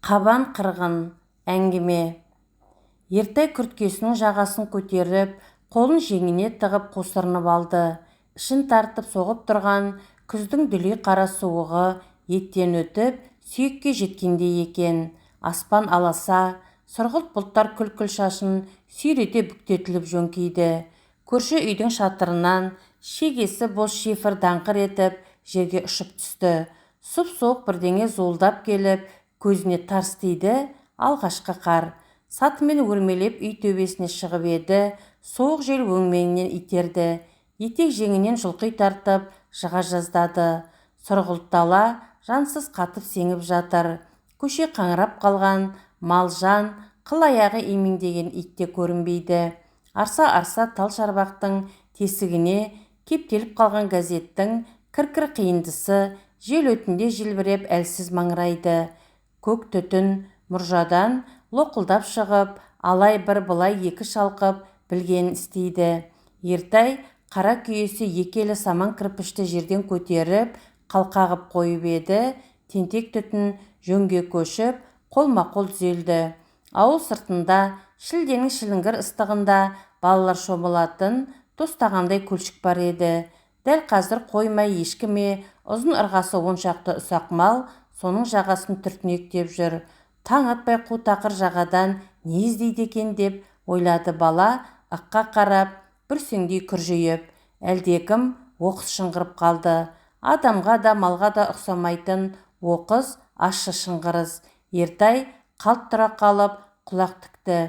Қабан қырғын әңгіме. Ертай күрткесінің жағасын көтеріп, қолын жеңіне тығып қосырынып алды. Ішін тартып соғып тұрған күздің дүлей қара суығы еттен өтіп, сүйекке жеткендей екен. Аспан аласа, сұрғылт бұлттар күл-күл шашын сүйрете бүктетіліп жөңкиді. Көрші үйдің шатырынан шегесі бос шифр даңғыр етіп жерге ұшып түсті. Сұп-суық бірдеңе зуылдап келіп, көзіне тарс тиді. Алғашқы қар сатымен өрмелеп үй төбесіне шығып еді. Соғық жел өңменінен итерді. Етек жеңінен жұлқи тартып жыға жаздады. Сұрғылт дала жансыз қатып сеңіп жатыр. Көше қаңырап қалған, мал жан, қыл аяғы имеңдеген итте көрінбейді. Арса-арса тал шарбақтың тесігіне кептеліп қалған газеттің кір-кір қиындысы жел өтінде желбіреп әлсіз маңырайды. Көк түтін мұржадан лоқылдап шығып, алай бір былай екі шалқып білгенін істейді. Ертай қара күйесі екелі саман кірпішті жерден көтеріп, қалқағып қойып еді. Тентек түтін жөнге көшіп, қолма-қол түзелді. Ауыл сыртында шілденің шіліңгір ыстығында балалар шомылатын тостағандай көлшік бар еді. Дәл қазір қоймай ешкіме ұзын ырғасы оншақты ұсақ мал соның жағасын түртінектеп жүр. Таң атпай қу тақыр жағадан не іздейді екен деп ойлады бала, ыққа қарап, бүрсеңдей күржиіп. Әлдекім оқыс шыңғырып қалды. Адамға да малға да ұқсамайтын оқыс, ащы шыңғырыс. Ертай қалт тұра қалып құлақ тікті.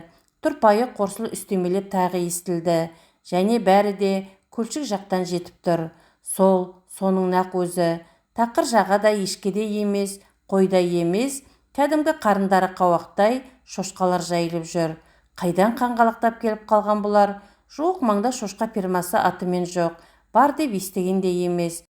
Тұрпайы қорсыл үстемелеп тағы естілді. Және бәрі де көлшік жақтан жетіп тұр. Соның нақ өзі. Тақыр жағада ешкіде емес, қойда емес, кәдімгі қарындары қауақтай шошқалар жайылып жүр. Қайдан қаңғалақтап келіп қалған бұлар? Жуық маңда шошқа фермасы атымен жоқ, бар деп естіген де емес.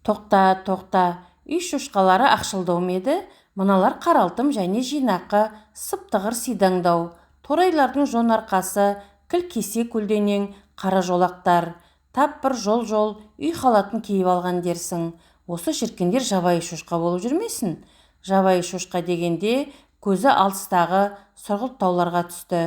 Тоқта, үй шошқалары ақшылдау еді? Мыналар қаралтым және жинақы, сыптығыр сидаңдау. Торайлардың жон арқасы, кіл кесе көлденең, қара жолақтар. Тап бір жол үй халатын киіп алған дерсің. Осы шіркіндер жабайы шошқа болып жүрмесін? Жабайы шошқа дегенде көзі алыстағы сұрғылт тауларға түсті.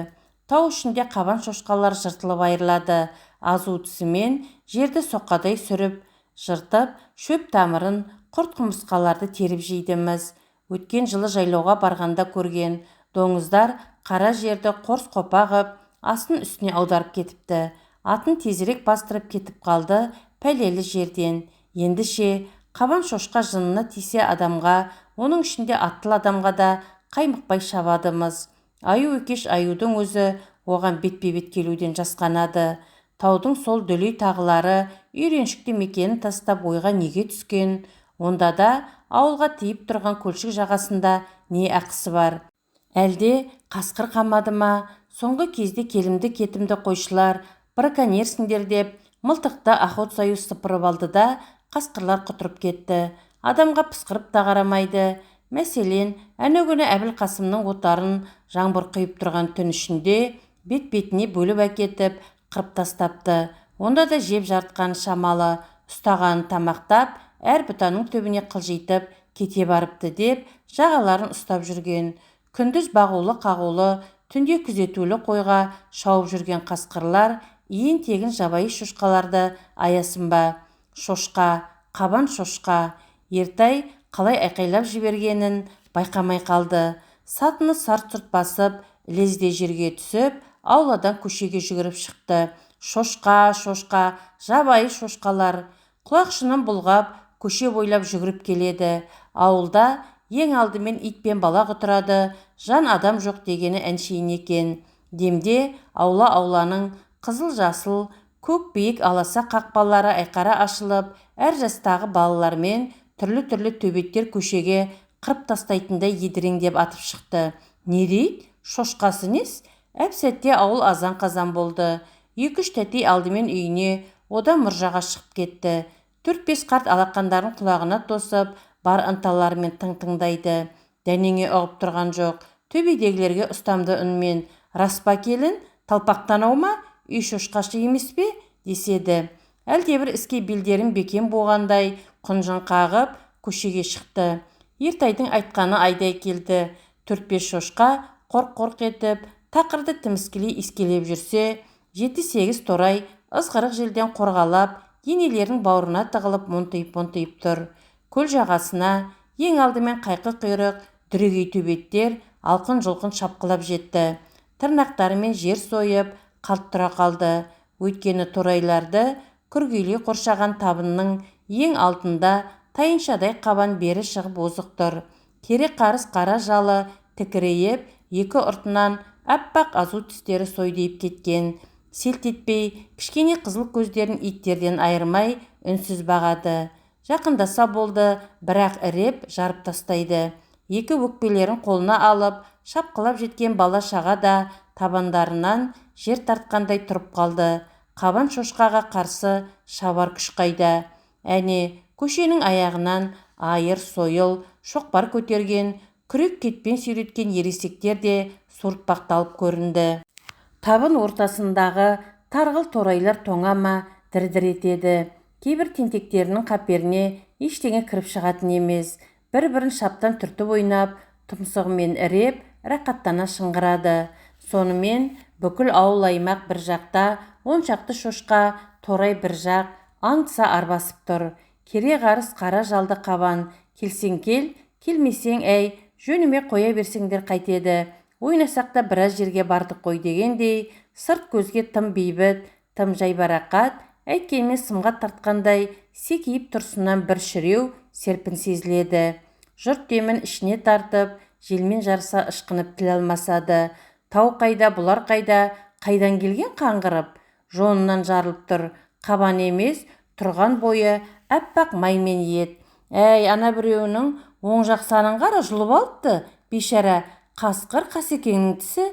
Тау ішінде қабан шошқалар жыртылып айырылады. Азу тісімен жерді соққадай сүріп, жыртып, шөп тамырын, құрт-құмырсқаларды теріп жейдіміз. Өткен жылы жайлауға барғанда көрген. Доңыздар қара жерді қорс қопағып, астын үстіне аударып кетіпті. Атын тезірек бастырып кетіп қалды пәлелі жерден. Ендіше қабан шошқа жынына тисе адамға, оның ішінде аттыл адамға да қаймықпай шабадымыз. Аю екеш аюдың өзі оған бетпе-бет келуден жасқанады. Таудың сол дүлей тағылары үйреншікті мекенін тастап ойға неге түскен? Онда да ауылға тиіп тұрған көлшік жағасында не ақысы бар? Әлде қасқыр қамады ма? Соңғы кезде келімді-кетімді қойшылар браконьерсіңдер деп мылтықты охот союз сыпырып алды да қасқырлар құтырып кетті. Адамға пысқырып та қарамайды. Мәселен, әнеугүні Әбілқасымның отарын жаңбыр құйып тұрған түн ішінде бет-бетіне бөліп әкетіп, қырып тастапты. Онда да жеп жартқан шамалы, ұстағанын тамақтап, әр бұтаның төбіне қылжитып кете барыпты деп жағаларын ұстап жүрген. Күндіз бағулы-қағулы, түнде күзетулі қойға шауып жүрген қасқырлар иен тегін жабайы шошқаларды аясын ба? Шошқа, қабан шошқа. Ертай қалай айқайлап жібергенін байқамай қалды. Сатыны сарт-сұрт басып, лезде жерге түсіп, ауладан көшеге жүгіріп шықты. Шошқа, жабайы шошқалар. Құлақшынын бұлғап, көше бойлап жүгіріп келеді. Ауылда ең алдымен ит пен бала құтырады, жан адам жоқ дегені әншейін екен. Демде аула-ауланың қызыл-жасыл, көк биік аласа қақпалары айқара ашылып, әр жастағы балалармен түрлі-түрлі төбеттер көшеге қырып тастайтындай едіреңдеп атып шықты. Не дейді? Шошқасы нес? Әп-сәтте ауыл азан-қазан болды. 2-3 тәтей алдымен үйіне, одан мұржаға шығып кетті. 4-5 қарт алақандарын құлағына тосып, бар ынталарымен тың-тыңдайды. Дәнеңе ұғып тұрған жоқ. Төбедегілерге ұстамды үнмен: рас па келін, талпақтанау ма? Үй шошқашы емес пе? Деседі. Әлдебір іске белдерін бекем буғандай құнжын қағып көшеге шықты. Ертайдың айтқаны айдай келді. 4-5 шошқа қорқ-қорқ етіп тақырды тіміскілей искелеп жүрсе, 7-8 торай ызғырық желден қорғалап, денелерінің бауырына тығылып монтиып тұр. Көл жағасына ең алдымен қайқы құйрық, дүрегей төбеттер алқын-жұлқын шапқылап жетті. Тырнақтарымен жер сойып, қалт тұра қалды. Өйткені торайларды күргейлей қоршаған табынның ең алтында тайыншадай қабан бері шығып озық тұр. Керек қарыс қара жалы тікірейіп, екі ұртынан аппақ азу тістері сойдиып кеткен. Селт етпей, кішкене қызыл көздерін иттерден айырмай үнсіз бағады. Жақындаса болды, бірақ іреп жарып тастайды. Екі өкпелерін қолына алып, шапқылап жеткен бала шаға да табандарынан жер тартқандай тұрып қалды. Қабан шошқаға қарсы шабар күш қайда. Әне, көшенің аяғынан айыр, сойыл, шоқпар көтерген, күрек кетпен сүйреткен ересектер де суыртпақталып көрінді. Табын ортасындағы тарғыл торайлар тоңама дір-дір етеді. Кейбір тентектерінің қаперіне ештеңе кіріп шығатын емес. Бір-бірін шаптан түртіп ойнап, тұмсығымен іреп, рақаттана шыңғырады. Сонымен бүкіл ауыл аймақ бір жақта, 10 шақты шошқа, торай бір жақ, аңдыса арбасып тұр. Кере қарыс қара жалды қабан, келсең кел, келмесең әй, жөніме қоя берсеңдер қайтеді. Ойнасақ та біраз жерге бардық қой дегендей, сырт көзге тым бейбіт, тым жайбарақат, әйткенмен сымға тартқандай секейіп тұрсынан бір шіреу серпін сезіледі. Жұрт демін ішіне тартып, желмен жарыса ышқынып тіл алмасады. Тау қайда, бұлар қайда, қайдан келген қаңғырып? Жонынан жарылып тұр, қабан емес, тұрған бойы аппақ маймен ет. Әй, ана біреуінің оң жақ санын қара жұлып алыпты, бейшара. Қасқыр Қасекеңнің тісі.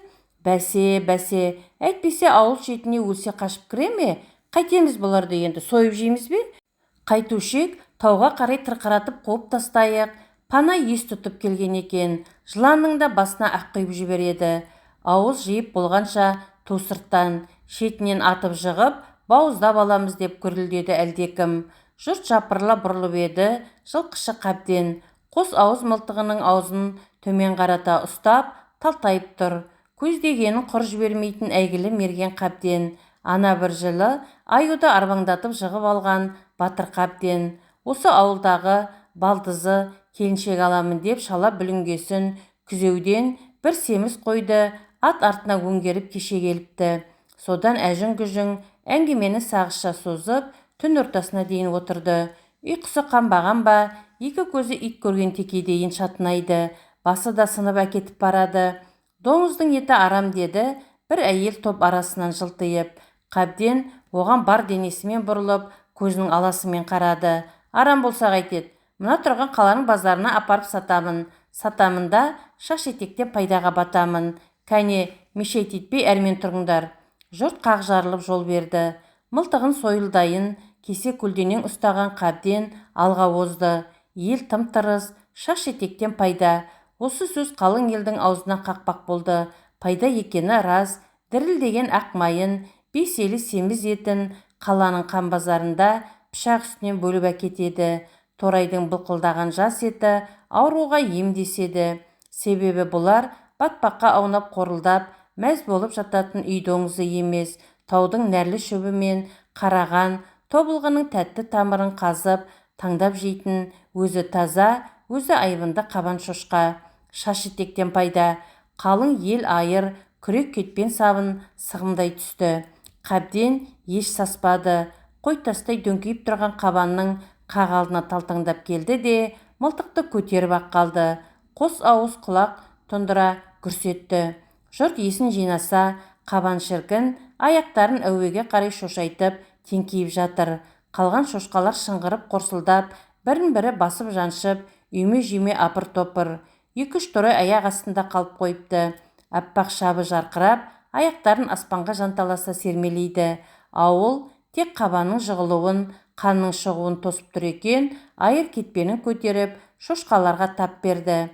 Бәсе, әйтпесе ауыл шетіне өлсе қашып кіре ме? Қайтеміз бұларды енді, сойып жейміз бе? Қайтушек тауға қарай тырқыратып қуып тастайық. Пана ес тұтып келген екен. Жыланның да басына ақ құйып жібереді. Ауыз жиып болғанша ту сырттан, шетінен атып жығып, бауыздап аламыз деп гүрілдеді әлдекім. Жұрт жапырыла бұрылып еді, жылқышы қабден. Қос ауыз мылтығының аузын төмен қарата ұстап, талтайып тұр. Көздегенін құр жібермейтін әйгілі мерген қабден. Ана бір жылы аюды арбаңдатып жығып алған батыр қабден. Осы ауылдағы балдызы келіншек аламын деп шала бүлінгесін күзеуден бір семіз қойды ат артына өңгеріп кеше келіпті. Содан әжің-күжің әңгімені сағызша созып, түн ортасына дейін отырды. Ұйқысы қанбаған ба, екі көзі ит көрген текедейін шатынайды. Басы да сынып әкетіп барады. Доңыздың еті арам деді, бір әйел топ арасынан жылтиып. Қабден оған бар денесімен бұрылып, көзінің аласымен қарады. Арам болса қайтеді? Мына тұрған қаланың базарына апарып сатамын. Сатамын да шаш етектен пайдаға батамын. Кәне, мешайт етпей әрмен тұрыңдар. Жұрт қақ жарылып жол берді. Мылтығын сойылдайын кесе көлденең ұстаған қабден алға озды. Ел тым-тырыс, шаш етектен пайда. Осы сөз қалың елдің аузына қақпақ болды. Пайда екені рас, дірілдеген ақ майын, беселі семіз етін қаланың қан базарында пышақ үстінен бөліп әкетеді. Торайдың былқылдаған жас еті ауруға ем деседі. Себебі бұлар батпаққа аунап қорылдап, мәз болып жататын үй доңызы емес, таудың нәрлі шөбімен қараған, тобылғының тәтті тамырын қазып, таңдап жейтін, өзі таза, өзі айбынды қабан шошқа. Шаш етектен пайда. Қалың ел айыр, күрек кетпен сабын сығымдай түсті. Қабден еш саспады. Қой тастай дөңкейіп тұрған қабанның қақ алдына талтаңдап келді де, мылтықты көтеріп ақ қалды. Қос ауыз құлақ тұндыра күрсетті. Жұрт есін жинаса, қабан шіркін аяқтарын әуеге қарай шошайтып теңкейіп жатыр. Қалған шошқалар шыңғырып қорсылдап, бірін-бірі басып жаншып, үйме-жүйме апыр-топыр. 2-3 торай аяқ астында қалып қойыпты. Аппақ шабы жарқырап, аяқтарын аспанға жанталаса сермелейді. Ауыл тек қабанның жығылуын, қанның шығуын тосып тұр екен, айыр кетпенін көтеріп, шошқаларға тап берді.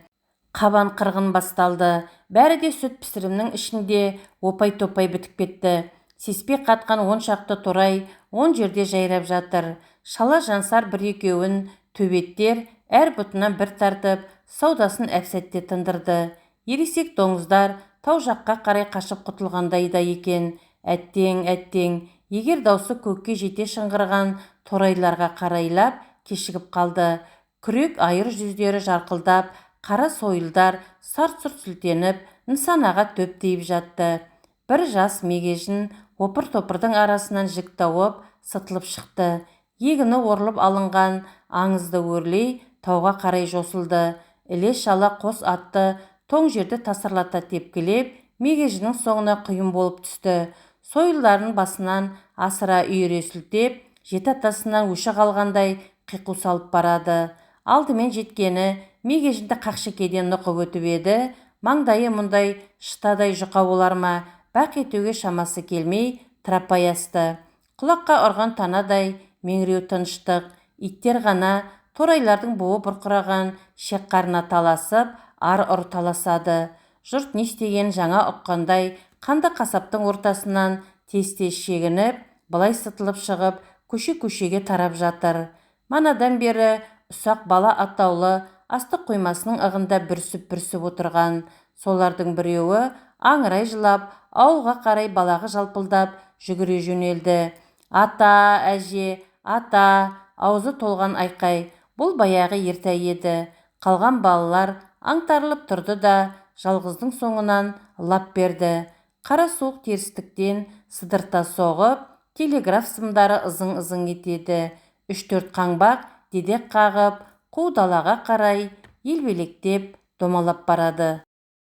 Қабан қырғын басталды. Бәрі де сүт пісірімнің ішінде опай-топай бітіп кетті. Сеспе қатқан 10 шақты торай 10 жерде жайрап жатыр. Шала жансар бір-екеуін төбеттер әр бұтынан бір тартып, саудасын әп-сәтте тындырды. ересек доңыздар тау жаққа қарай қашып құтылғандай да екен. Әттең, егер даусы көкке жете шыңғырған торайларға қарайлап кешігіп қалды. Күрек айыр жүздері жарқылдап, қара сойылдар сарт-сұрт сілтеніп, нысанаға төп-тиіп жатты. Бір жас мегежін опыр-топырдың арасынан жік тауып, сытылып шықты. Егіні орылып алынған аңызды өрлей тауға қарай жосылды. Іле-шала қос атты тоң жерді тасырлата тепкілеп, мегежінің соңына құйын болып түсті. Сойылдарын басынан асыра үйіре сілтеп, жеті атасынан өші қалғандай қиқу салып барады. Алдымен жеткені мегежінді қақшекеден нұқып өтіп еді. Маңдайы мұндай шытадай жұқа болар ма, бақ етуге шамасы келмей тырапай асты. Құлаққа ұрған танадай меңіреу тыныштық. Иттер ғана торайлардың буы бұрқыраған шек қарына таласып, ар-ұр таласады. Жұрт не істеген жаңа ұққандай қанды қасаптың ортасынан тез-тез шегініп, былай сытылып шығып, көше-көшеге тарап жатыр. Манадан бері ұсақ бала атаулы астық қоймасының ығында бүрсіп отырған. Солардың біреуі аңырай жылап, ауылға қарай балағы жалпылдап жүгіре жөнелді. Ата, әже, ата, аузы толған айқай. Бұл баяғы ертай еді. Қалған балалар аңтарылып тұрды да жалғыздың соңынан лап берді. Қара суық терістіктен сыдырта соғып, телеграф сымдары ызың-ызың етеді. 3-4 қаңбақ дедек қағып, қу далаға қарай елбелектеп домалап барады.